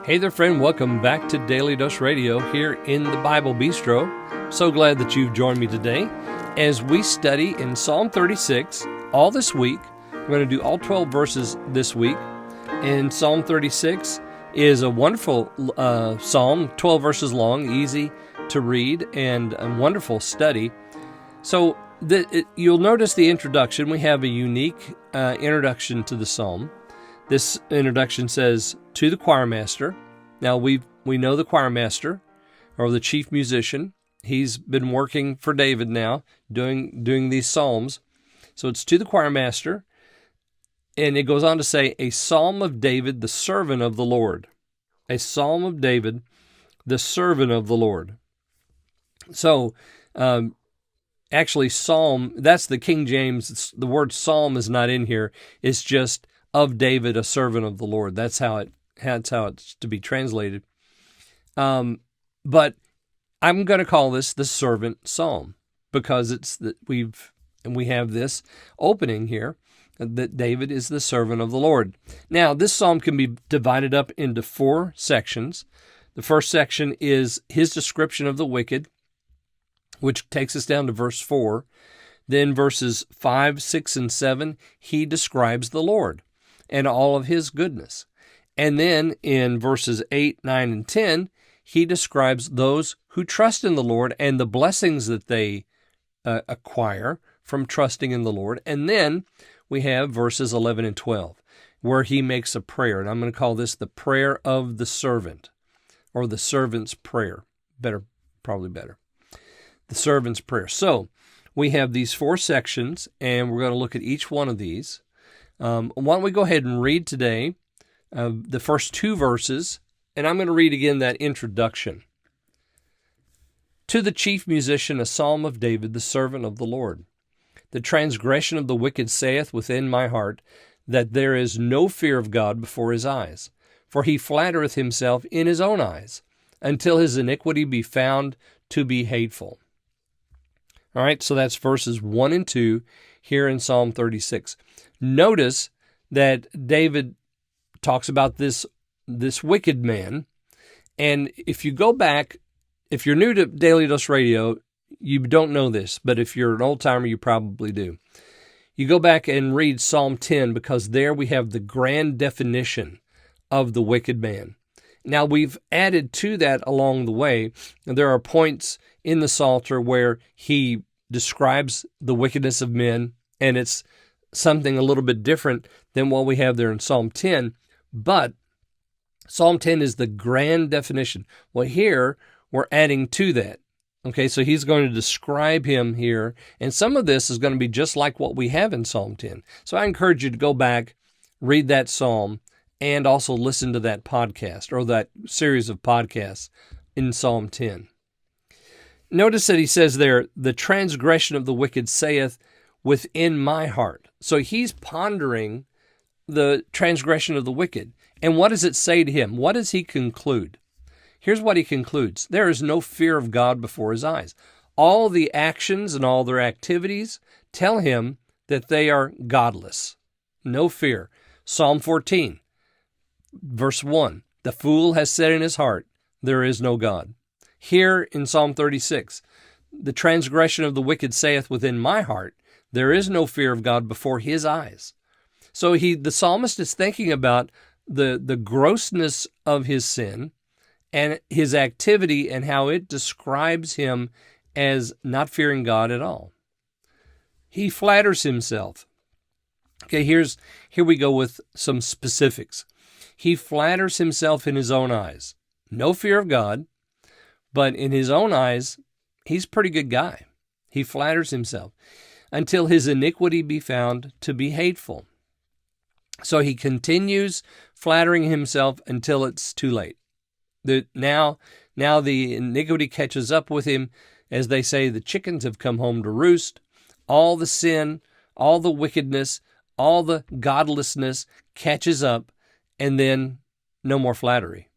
Hey there, friend. Welcome back to Daily Dose Radio here in the Bible Bistro. So glad that you've joined me today as we study in Psalm 36 all this week. We're going to do all 12 verses this week. And Psalm 36 is a wonderful psalm, 12 verses long, easy to read, and a wonderful study. So you'll notice the introduction. We have a unique introduction to the psalm. This introduction says, to the choir master. Now, we know the choir master, or the chief musician. He's been working for David now, doing these psalms. So it's to the choir master, and it goes on to say, a psalm of David, the servant of the Lord. A psalm of David, the servant of the Lord. So, actually, psalm, that's the King James. The word psalm is not in here. It's just of David, a servant of the Lord. That's how it's to be translated. But I'm going to call this the servant psalm because we have this opening here that David is the servant of the Lord. Now, this psalm can be divided up into 4 sections. The first section is his description of the wicked, which takes us down to verse 4. Then verses 5, 6, and 7, he describes the Lord and all of his goodness. And then in verses 8, 9, and 10, he describes those who trust in the Lord and the blessings that they acquire from trusting in the Lord. And then we have verses 11 and 12, where he makes a prayer. And I'm going to call this the prayer of the servant, or the servant's prayer. Probably better. The servant's prayer. So we have these 4 sections, and we're going to look at each one of these. Why don't we go ahead and read today the first 2 verses, and I'm going to read again that introduction. To the chief musician, a psalm of David, the servant of the Lord. The transgression of the wicked saith within my heart, that there is no fear of God before his eyes. For he flattereth himself in his own eyes, until his iniquity be found to be hateful. All right, so that's verses 1 and 2 here in Psalm 36. Notice that David talks about this wicked man, and if you go back, if you're new to Daily Dose Radio, you don't know this, but if you're an old-timer, you probably do. You go back and read Psalm 10, because there we have the grand definition of the wicked man. Now, we've added to that along the way, and there are points in the Psalter where he describes the wickedness of men, and it's something a little bit different than what we have there in Psalm 10, but Psalm 10 is the grand definition. Well, here we're adding to that. Okay, so he's going to describe him here, and some of this is going to be just like what we have in Psalm 10. So I encourage you to go back, read that psalm, and also listen to that podcast, or that series of podcasts in Psalm 10. Notice that he says there, the transgression of the wicked saith within my heart. So he's pondering the transgression of the wicked. And what does it say to him? What does he conclude? Here's what he concludes. There is no fear of God before his eyes. All the actions and all their activities tell him that they are godless. No fear. Psalm 14, verse 1, the fool has said in his heart, there is no God. Here in Psalm 36, the transgression of the wicked saith within my heart, there is no fear of God before his eyes. So the psalmist is thinking about the grossness of his sin and his activity and how it describes him as not fearing God at all. He flatters himself. Okay, here we go with some specifics. He flatters himself in his own eyes. No fear of God, but in his own eyes, he's a pretty good guy. He flatters himself until his iniquity be found to be hateful. So he continues flattering himself until it's too late. Now the iniquity catches up with him. As they say, the chickens have come home to roost. All the sin, all the wickedness, all the godlessness catches up, and then no more flattery.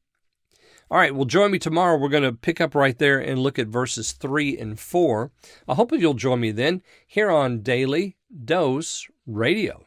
All right, well, join me tomorrow. We're going to pick up right there and look at verses 3 and 4. I hope you'll join me then here on Daily Dose Radio.